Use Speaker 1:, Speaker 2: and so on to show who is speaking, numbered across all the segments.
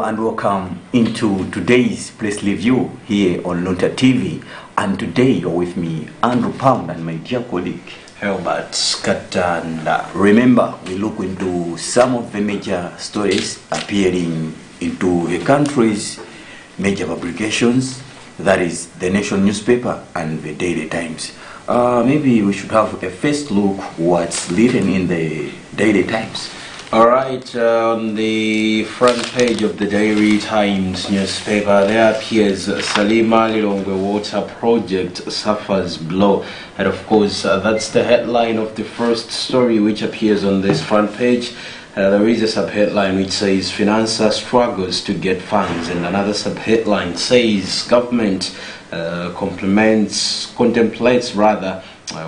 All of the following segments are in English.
Speaker 1: and welcome into today's Place Review here on Luntha TV. And today you're with me, Andrew Pound, and my dear colleague
Speaker 2: Herbert Skatanda.
Speaker 1: Remember, we look into some of the major stories appearing into the country's major publications, that is the Nation newspaper and the Daily Times. Maybe we should have a first look what's written in the Daily Times.
Speaker 2: Alright, on the front page of the Daily Times newspaper, there appears Salima Lilongwe Water Project suffers blow. And of course, that's the headline of the first story which appears on this front page. There is a sub-headline which says Financer struggles to get funds, and another sub-headline says government contemplates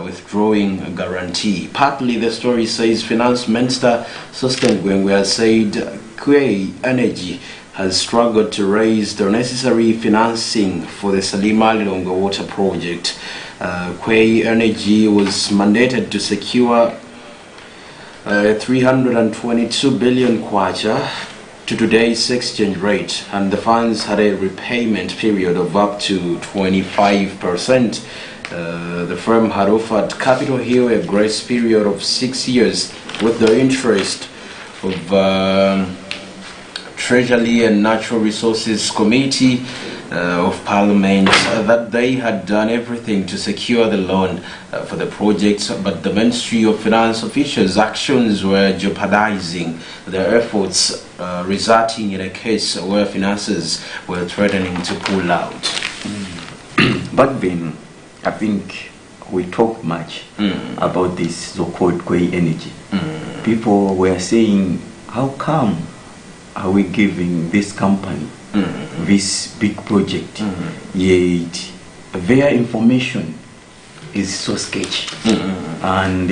Speaker 2: withdrawing a guarantee. Partly the story says Finance Minister Susten Gwengwe said Kwei Energy has struggled to raise the necessary financing for the Salima Lilongwe Water Project. Kwei Energy was mandated to secure 322 billion kwacha to today's exchange rate, and the funds had a repayment period of up to 25%. The firm had offered Capitol Hill a grace period of 6 years with the interest of Treasury and Natural Resources Committee of Parliament that they had done everything to secure the loan for the project, but the Ministry of Finance officials' actions were jeopardizing their efforts, resulting in a case where finances were threatening to pull out.
Speaker 1: Back then, I think we talked much about this so-called Kwei Energy. People were saying, how come are we giving this company this big project, yet their information is so sketchy, and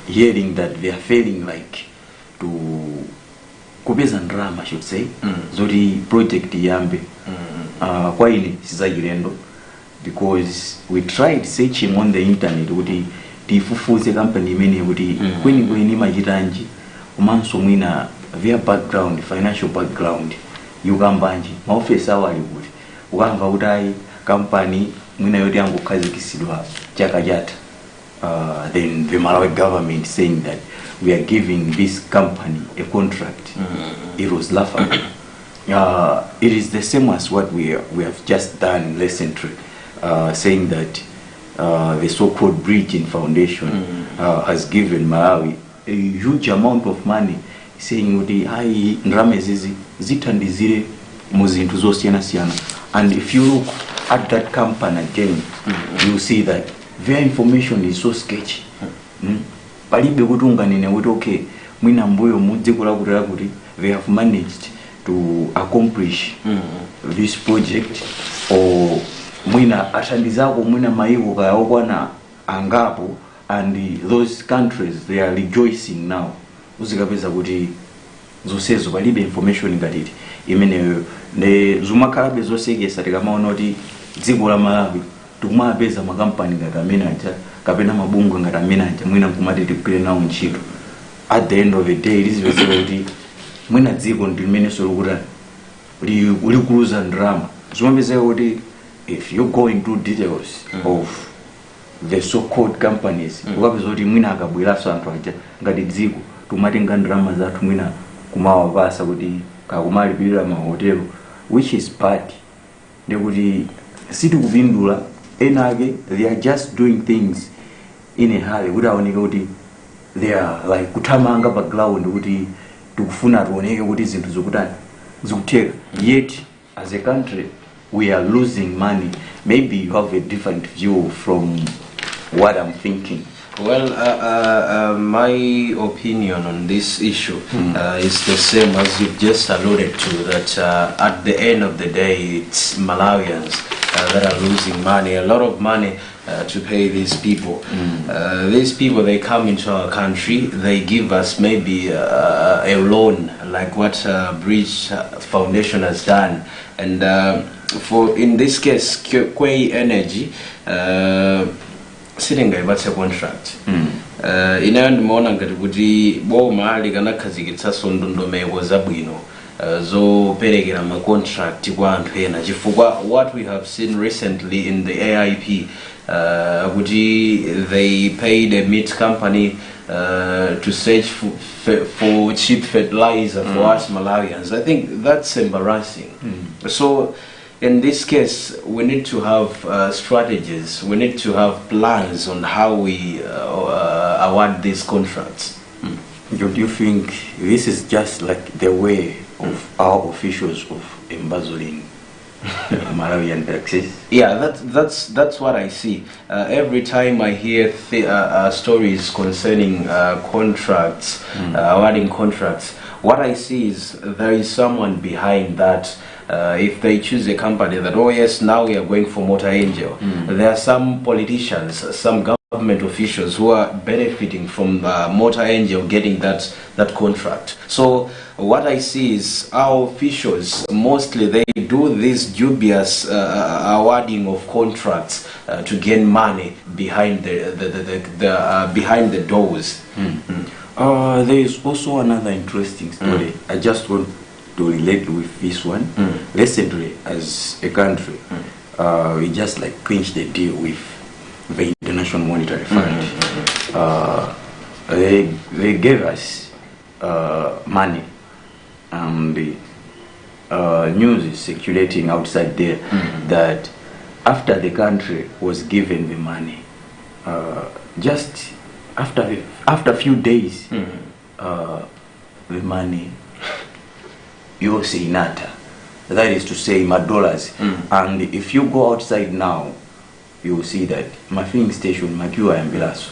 Speaker 1: hearing that they are failing like to kubeza drama, I should say, zori project yambe kwa ili sizagirendo, because we tried searching on the internet kuti tifufuze company imene kuti kweni kweni majiranji umanso mwina their background, financial background yukambanji maofesi awo ali kuti ukamva kuti ayi company mwina yoti yangokhazikitsidwa chaka chatha, then the Malawi government saying that we are giving this company a contract. It was laughable. It is the same as what we have just done recently, saying that the so-called Bridging Foundation has given Malawi a huge amount of money, saying kuti hai ndrama zizi zithandizire muzintu zosiyana. And if you look at that company again, you see that their information is so sketchy. Palibe kuti unganene kuti okay, mwina mbuyo mudziko kuti they have managed to accomplish this project, or mwina athandizako mwina maiko kayokwana angapo, and those countries they are rejoicing now. Uzikapeza kuti zosezo palibe information ngatiti imeneyo ne zumakalabe zosegesa tikamaona kuti dziko la Malawi tikumapeza makampani ngati amene aja kapena mabungwe ngati amene aja mwina nkumati tigwire nawo ntchito. At the end of the day lizipezeka kuti mwina dziko ndi limenenso likuluza ndrama. Zimapezeka kuti if you go into details of the so-called companies, ukapeza kuti mwina akabweraso anthu aja ngati dziko tumatenga ndrama zathu mwina kumawapasa kuti kakumalipirira mahotelo, which is bad. Ndekuti sitikupindula enake, they are just doing things in a hurry kuti aoneke kuti they are like kuthamanga background kuti tikufuna tuoneke kuti zinthu zokutani zikuteka, yet as a country we are losing money. Maybe you have a different view from what I'm thinking.
Speaker 2: Well, my opinion on this issue is the same as you've just alluded to, that at the end of the day, it's Malawians that are losing money, a lot of money to pay these people. These people, they come into our country, they give us maybe a loan, like what Bridge Foundation has done. And for in this case, Kwei Energy, sitting a contract. Inayo ndimaona ngati kuti boma likanakazikitsa ndondomeko zabwino zoperekera ma contract kwa anthu ena chifukwa what we have seen recently in the AIP they paid a meat company to search for cheap fertilizer for us Malawians. I think that's embarrassing. So in this case, we need to have strategies. We need to have plans on how we award these contracts.
Speaker 1: Do you think this is just like the way of our officials of embezzling Malawian taxes?
Speaker 2: Yeah, that's what I see. Every time I hear stories concerning contracts, awarding contracts, what I see is there is someone behind that. If they choose a company that, oh yes, now we are going for Motor Angel, there are some politicians, some government officials who are benefiting from Motor Angel getting that contract. So what I see is our officials, mostly they do this dubious awarding of contracts to gain money behind behind the doors.
Speaker 1: There is also another interesting story. I just want to relate with this one. Recently, as a country, we just like clinched the deal with the International Monetary Fund. They gave us money, and the news is circulating outside there that after the country was given the money, just after a few days, the money you say nata, that is to say my dollars, and if you go outside now, you will see that my filling station Makiwa and Bilaso,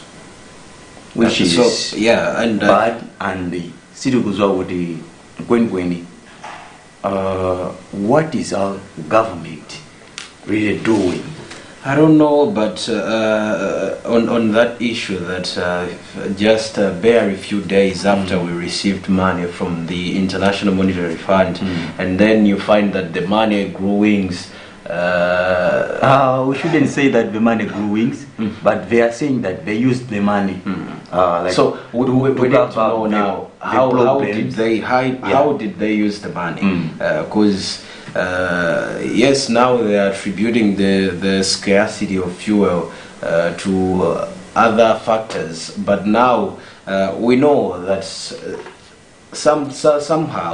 Speaker 1: which is
Speaker 2: so, yeah, and
Speaker 1: bad, and the city goes out with the Gwen. What is our government really doing?
Speaker 2: I don't know, but on that issue, that just barely a few days after we received money from the International Monetary Fund, and then you find that the money grew wings.
Speaker 1: We shouldn't say that the money grew wings, but they are saying that they used the money.
Speaker 2: So we need to know now how did they use the money? Because yes, now they are attributing the scarcity of fuel to other factors, but now we know that somehow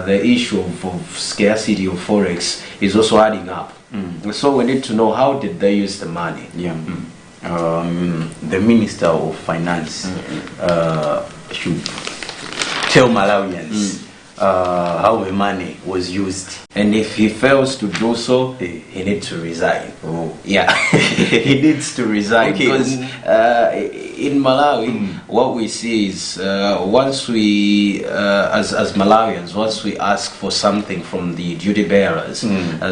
Speaker 2: the issue of scarcity of forex is also adding up. So we need to know how did they use the money.
Speaker 1: The Minister of Finance should tell Malawians how the money was used,
Speaker 2: and if he fails to do so, he needs to resign. Yeah, he needs to resign, because in Malawi, what we see is once we, as Malawians, once we ask for something from the duty bearers,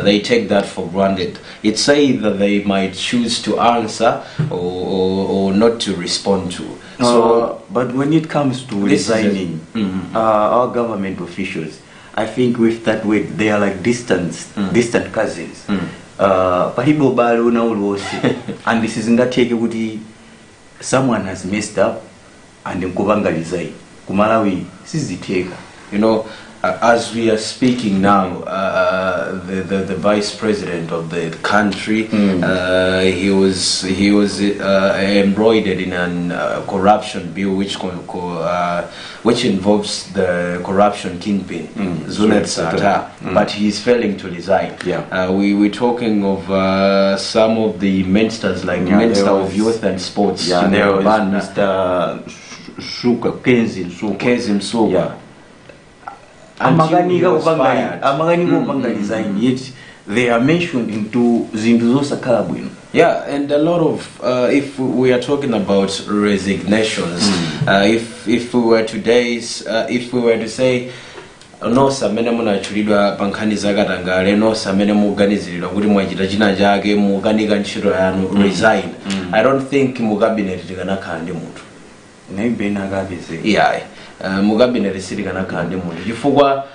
Speaker 2: they take that for granted. It's either they might choose to answer or not to respond to. So,
Speaker 1: but when it comes to resigning, our government officials, I think with that way they are like distant cousins. And this is in someone has messed up and resign. Kumalawi siziteka.
Speaker 2: You know, as we are speaking now, the vice president of the country, he was embroidered in a corruption bill which involves the corruption kingpin, Zunet Sata, but he is failing to resign. We're talking of some of the ministers, like Minister of Youth and Sports,
Speaker 1: there was Mr.
Speaker 2: Kenzim Suga.
Speaker 1: Resign, yet they are mentioned into Zinduzo Sakarabwino.
Speaker 2: Yeah, and a lot of if we are talking about resignations, if we were to say no samene munachulidwa pankani zakatangale, no samene muganiziridwa kuti mwachita china chake mukanika ntchito yanu, resign. I don't think mu cabinet tikanakhala ndi munthu.
Speaker 1: Maybe nakapeze.
Speaker 2: Yeah. Mu cabinet sili kanakhala ndi munthu chifukwa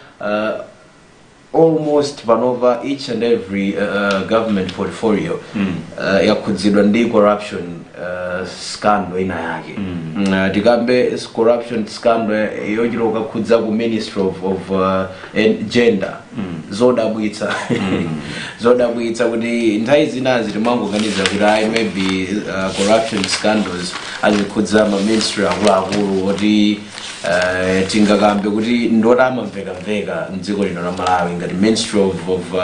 Speaker 2: almost over each and every government portfolio yakudzidwa ndi corruption scandal ina yake tikambe corruption scandal yochiroka kudza ku Ministry of Gender zodabwitsa zodabwitsa kuti nthawi zinazi timangoganiza kuti maybe corruption scandals azikudza ma ministry akuluakulu oti tingakambe kuti ndotama mveka mdziko lino la Malawi ngati Ministry of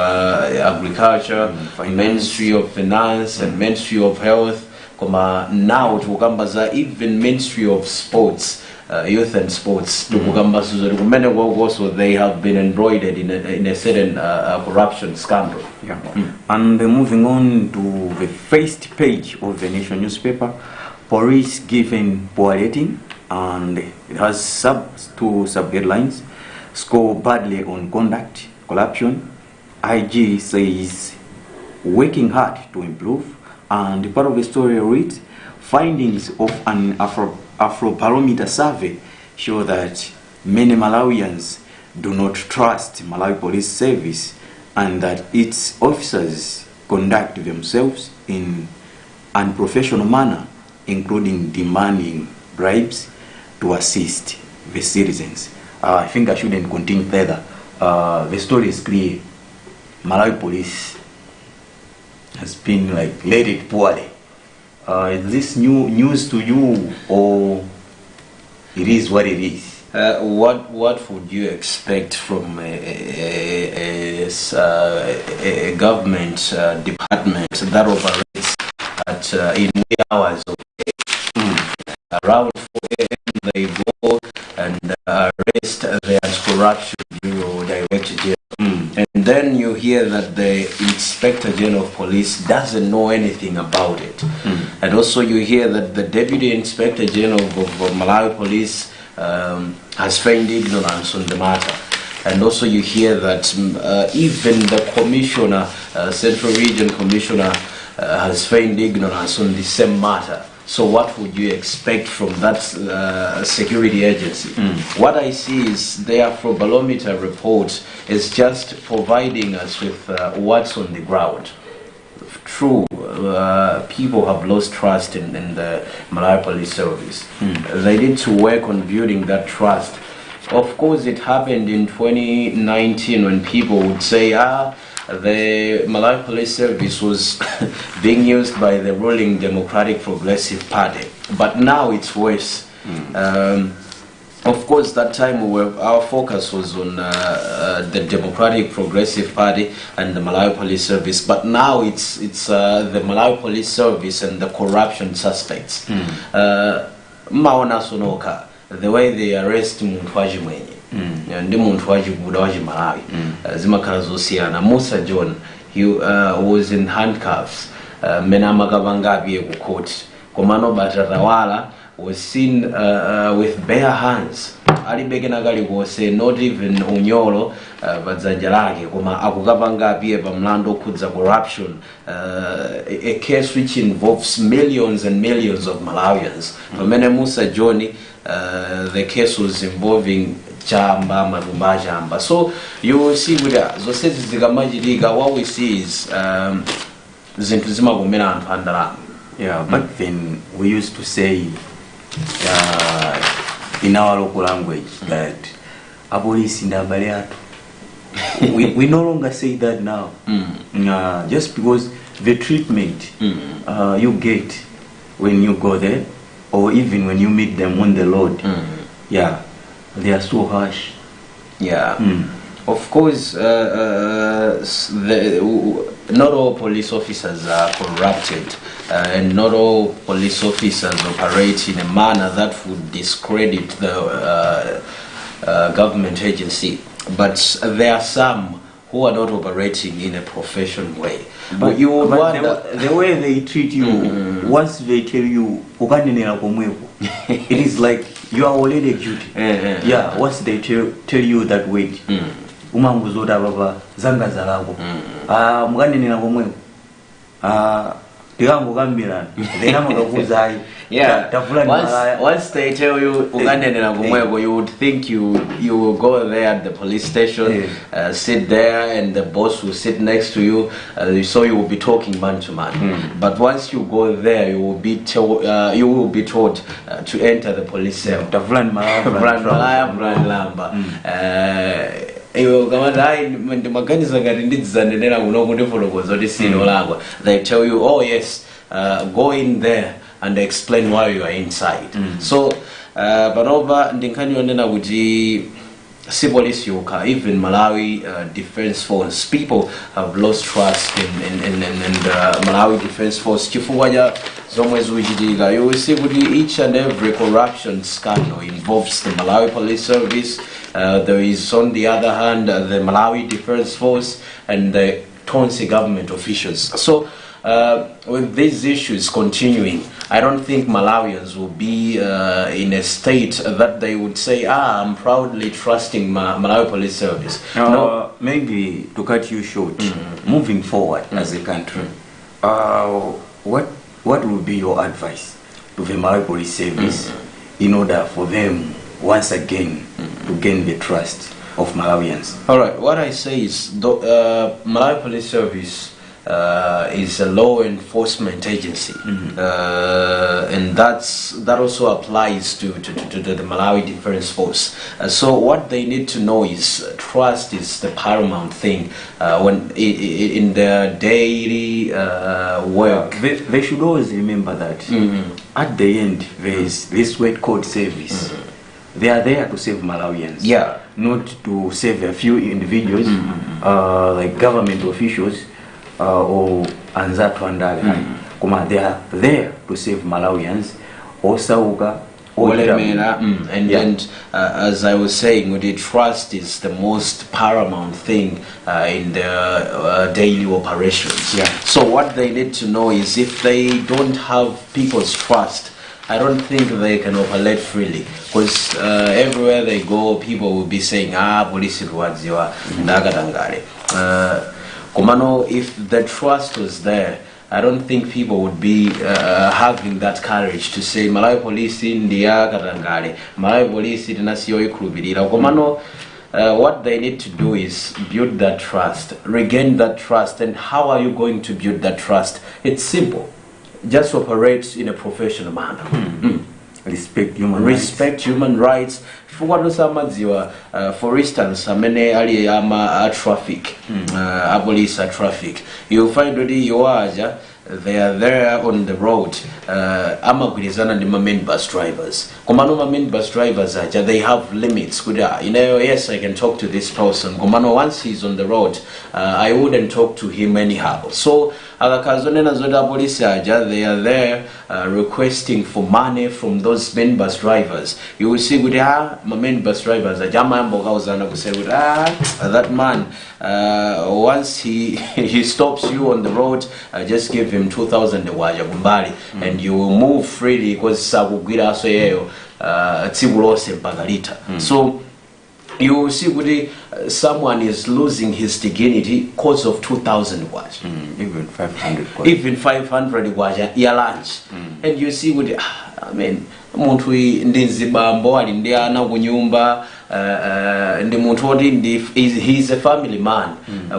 Speaker 2: Agriculture, Ministry of Finance and Ministry of Health, koma now tukukambaza even Ministry of Sports, Youth and Sports tukukambaza zoti kumene also they have been embroidered in a certain corruption scandal.
Speaker 1: And moving on to the first page of the Nation newspaper, police given poor rating, and it has two sub-headlines: score badly on conduct, corruption. IG says working hard to improve. And part of the story reads, findings of an Afrobarometer survey show that many Malawians do not trust Malawi Police Service and that its officers conduct themselves in unprofessional manner, including demanding bribes to assist the citizens. I think I shouldn't continue further. The story is clear. Malawi Police has been like rated poorly. Is this news to you, or it is what it is?
Speaker 2: What would you expect from a government department that operates at in hours of the day? Around 4 a.m. they go and arrest the anti-corruption bureau director general. And then you hear that the Inspector General of Police doesn't know anything about it. And also you hear that the Deputy Inspector General of Malawi Police has feigned ignorance on the matter. And also you hear that even the Commissioner, Central Region Commissioner, has feigned ignorance on the same matter. So what would you expect from that security agency? What I see is their Afrobarometer report is just providing us with what's on the ground. True, people have lost trust in the Malawi Police Service. They need to work on building that trust. Of course, it happened in 2019 when people would say, the Malawi Police Service was being used by the ruling Democratic Progressive Party. But now it's worse. Of course, that time our focus was on the Democratic Progressive Party and the Malawi Police Service. But now it's the Malawi Police Service and the corruption suspects. Maona Sonoka, the way they arrest Muntwaji mwenye. Ndi muntu wachikuda wachi Malawi zimakhala zosiyana. Musa John, he was in handcuffs mena makavangapi ku court. Komano Batatawala was seen with bare hands. Alibekena kali kose, not even unyolo padzanja lake koma akukavangapi pa mlando kudza corruption, a case which involves millions and millions of Malawians. Pamene Musa John, the case was involving chamba mavumba chamba. So you will see with zosezi zikamachilika, what we see is zinthu zimagomera anthu andalama.
Speaker 1: Yeah, back then we used to say in our local language that abolisi ndabale atu. We no longer say that now. Just because the treatment you get when you go there, or even when you meet them on the road, yeah, they are so harsh.
Speaker 2: Yeah. Of course, not all police officers are corrupted, and not all police officers operate in a manner that would discredit the government agency. But there are some who are not operating in a professional way. But you would wonder
Speaker 1: the way they treat you. Once they tell you, it is like you are already guilty. Yeah. Once they tell you that wait, umanguzoda baba zanga zalako mukanenera komweko Tikamugambira then makakuza
Speaker 2: Yeah.
Speaker 1: tafula malaya.
Speaker 2: Once they tell you uganenera kumweko, you would think you will go there at the police station, sit there, and the boss will sit next to you, so you will be talking man to man. But once you go there, you will be told to enter the police cell.
Speaker 1: Tafula
Speaker 2: Malaya, brand lamba. They tell you, oh yes, go in there and explain why you are inside. So but over ndinkani onena kuti si police yoka, even Malawi Defense Force, people have lost trust in Malawi Defense Force. Chifuwaja zomwe zikuchitika, you will see kuti each and every corruption scandal involves the Malawi Police Service. There is on the other hand the Malawi Defense Force and the Tonsi government officials. So with these issues continuing, I don't think Malawians will be in a state that they would say, I'm proudly trusting Malawi Police Service. No.
Speaker 1: Maybe to cut you short, moving forward as a country, what would be your advice to the Malawi Police Service in order for them once again to gain the trust of Malawians?
Speaker 2: All right, what I say is Malawi Police Service is a law enforcement agency, and that also applies to the Malawi Defense Force. So what they need to know is trust is the paramount thing when in their daily work.
Speaker 1: They should always remember that at the end there is this word called service. They are there to save Malawians, not to save a few individuals like government officials or Anzatu and they are there to save Malawians, Osauga,
Speaker 2: and as I was saying, the trust is the most paramount thing in their daily operations. So what they need to know is if they don't have people's trust, I don't think they can operate freely, because everywhere they go, people will be saying, police ruwadziwa ndagatangale. Kumano, if the trust was there, I don't think people would be having that courage to say Malawi police ndiya katangale, Malawi police tinasiyo ikhulupirira. Kumano, what they need to do is build that trust, regain that trust. And how are you going to build that trust? It's simple. Just operate in a professional manner.
Speaker 1: Respect human rights.
Speaker 2: For instance, many area traffic, police traffic. You find already they are there on the road. Amagulizana the main bus drivers. Komano main bus drivers they have limits. Yes, I can talk to this person. Komano once he's on the road, I wouldn't talk to him anyhow. So they are there requesting for money from those main bus drivers. You will see with main bus drivers that man once he stops you on the road, just give him 2,000 and you will move freely because so you will see someone is losing his dignity because of 2,000
Speaker 1: even 500
Speaker 2: even 500 ya lunch. And you see I mean muntu ndinzibambo ali ndi ana kunyumba ndi muntu oti he's a family man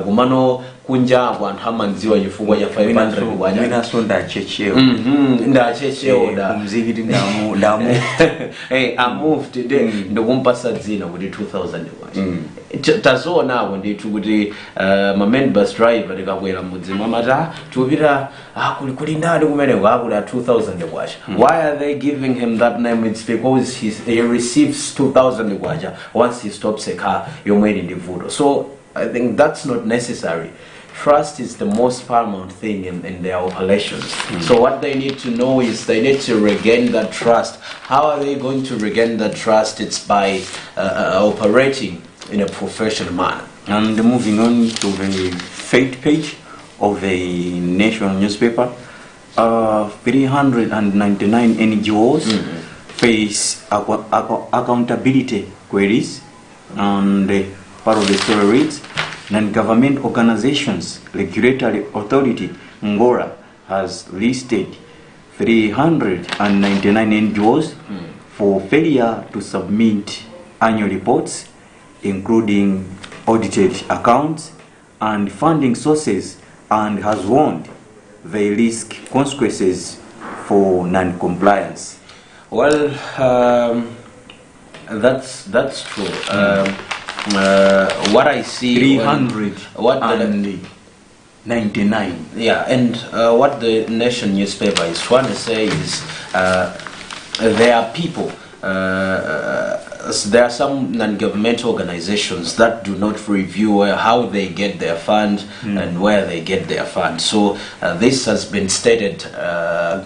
Speaker 2: kumano kunja abantu amanziwa chifukwa cha 500 kwacha
Speaker 1: mina sonda checheo
Speaker 2: ndachecheo da
Speaker 1: mzikiti ndamu
Speaker 2: I moved today ndokumpasa dzina kuti 2000 kwacha tazoona apo ndithu kuti main bus driver likakwera mudzimu amata tupita kuli ndani kumene kwakula 2000 kwacha. Why are they giving him that name? It's because he receives 2000 kwacha once he stops a car yomwe ili ndi vuto. So I think that's not necessary. Trust is the most paramount thing in their operations. So what they need to know is they need to regain that trust. How are they going to regain that trust? It's by operating in a professional manner.
Speaker 1: And moving on to the faith page of the national newspaper, 399 NGOs face accountability queries, and part of the story reads, non-government organizations, regulatory authority, Ngora, has listed 399 NGOs for failure to submit annual reports, including audited accounts and funding sources, and has warned they risk consequences for non-compliance.
Speaker 2: Well, that's true. What I see,
Speaker 1: 399.
Speaker 2: Yeah, and what the Nation newspaper is trying to say is there are people. There are some non-governmental organizations that do not review how they get their fund and where they get their fund. So this has been stated now.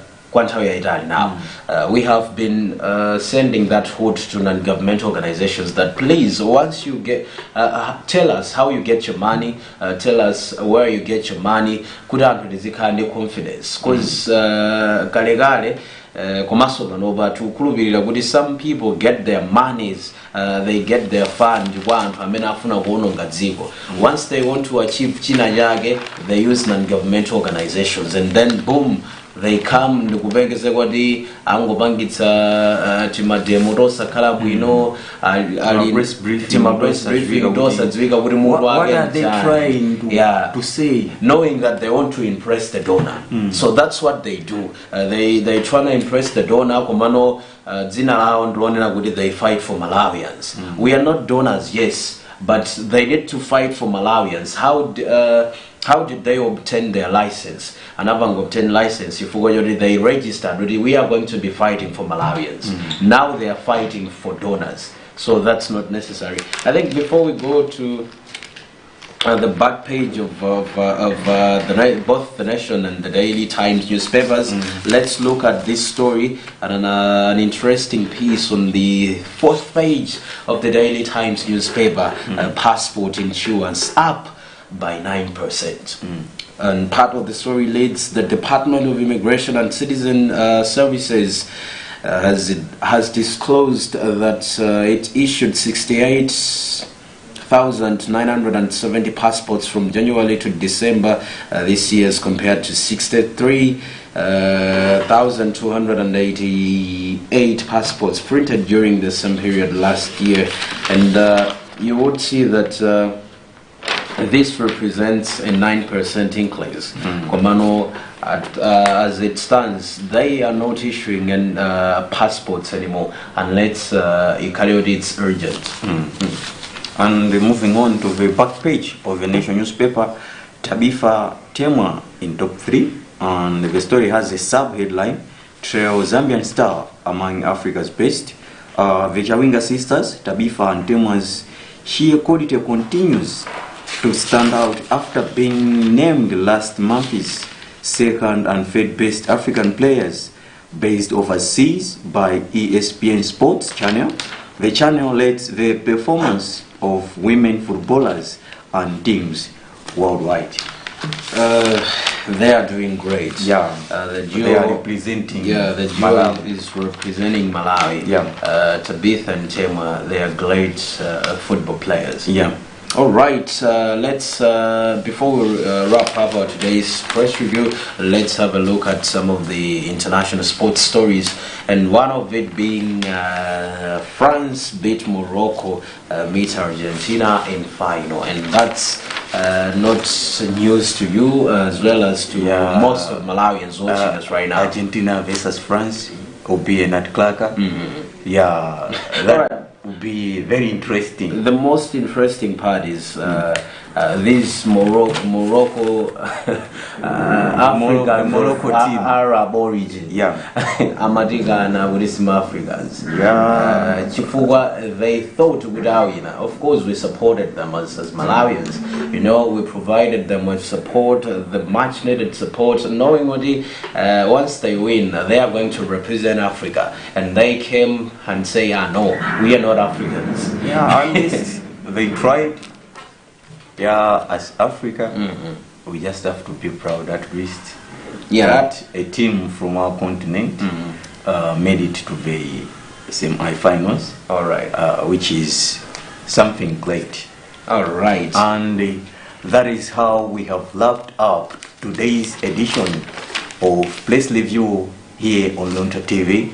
Speaker 2: We have been sending that hood to non-governmental organizations that please, once you get, tell us how you get your money, tell us where you get your money, could have confidence. Because some people get their monies, they get their fund. Once they want to achieve China, they use non-governmental organizations, and then boom, they come ndikubengeze kwati angobangitsa timademorosa kala bwino
Speaker 1: press briefing
Speaker 2: dosa dzivika kuti mutu
Speaker 1: what are they trying to say,
Speaker 2: knowing that they want to impress the donor. So that's what they do. They try to impress the donor komano dzina lao ndilonena kuti they fight for Malawians. We are not donors, yes, but they need to fight for Malawians. How did they obtain their license? And having obtained license, if they registered, we are going to be fighting for Malawians. Now they are fighting for donors. So that's not necessary. I think before we go to the back page of both the Nation and the Daily Times newspapers, let's look at this story and an interesting piece on the 4th page of the Daily Times newspaper. Passport insurance up by 9%. And part of the story leads the Department of Immigration and Citizen Services has disclosed that it issued 68,970 passports from January to December this year, as compared to 63,288 passports printed during the same period last year. And you would see that this represents a 9% increase. Komano, as it stands, they are not issuing passports anymore unless it's urgent.
Speaker 1: And moving on to the back page of the Nation newspaper, Tabifa Temwa in top 3, and the story has a sub-headline, Trail Zambian Star Among Africa's Best. The Chawinga sisters, Tabifa and Temwa's sheer quality continues to stand out after being named last month's second and third best African players based overseas by ESPN Sports channel. The channel lets the performance of women footballers and teams worldwide.
Speaker 2: They are doing great.
Speaker 1: Yeah, they are representing.
Speaker 2: Yeah, the duo is representing Malawi.
Speaker 1: Yeah,
Speaker 2: Tabitha and Tema, they are great football players.
Speaker 1: Yeah.
Speaker 2: All right, let's before we wrap up our today's press review, let's have a look at some of the international sports stories, and one of it being France beat Morocco, meet Argentina in final, and that's not news to you as well as to most of Malawians watching us right now.
Speaker 1: Argentina versus France will be a nutcracker. Yeah, that would be very interesting.
Speaker 2: The most interesting part is this Morocco team, Arab origin.
Speaker 1: Yeah,
Speaker 2: Amadigana with some Africans.
Speaker 1: Yeah,
Speaker 2: Chifugwa, they thought without, of course we supported them as Malawians. We provided them with support, the much needed support, knowing what once they win, they are going to represent Africa. And they came and say, no, we are not Africans.
Speaker 1: Yeah, at least they tried. Yeah, as Africa, we just have to be proud at least that a team from our continent made it to the semi-finals.
Speaker 2: All right,
Speaker 1: which is something great.
Speaker 2: All right,
Speaker 1: and that is how we have wrapped up today's edition of Place Review here on Luntha TV.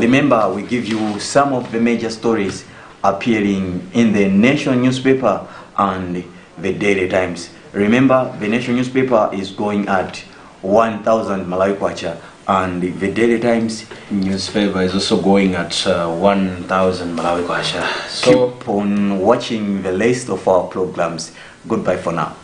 Speaker 1: Remember, we give you some of the major stories appearing in the Nation newspaper and the Daily Times. Remember, the Nation newspaper is going at 1,000 Malawi kwacha, and the Daily Times
Speaker 2: newspaper is also going at 1,000 Malawi kwacha. So
Speaker 1: keep on watching the list of our programs. Goodbye for now.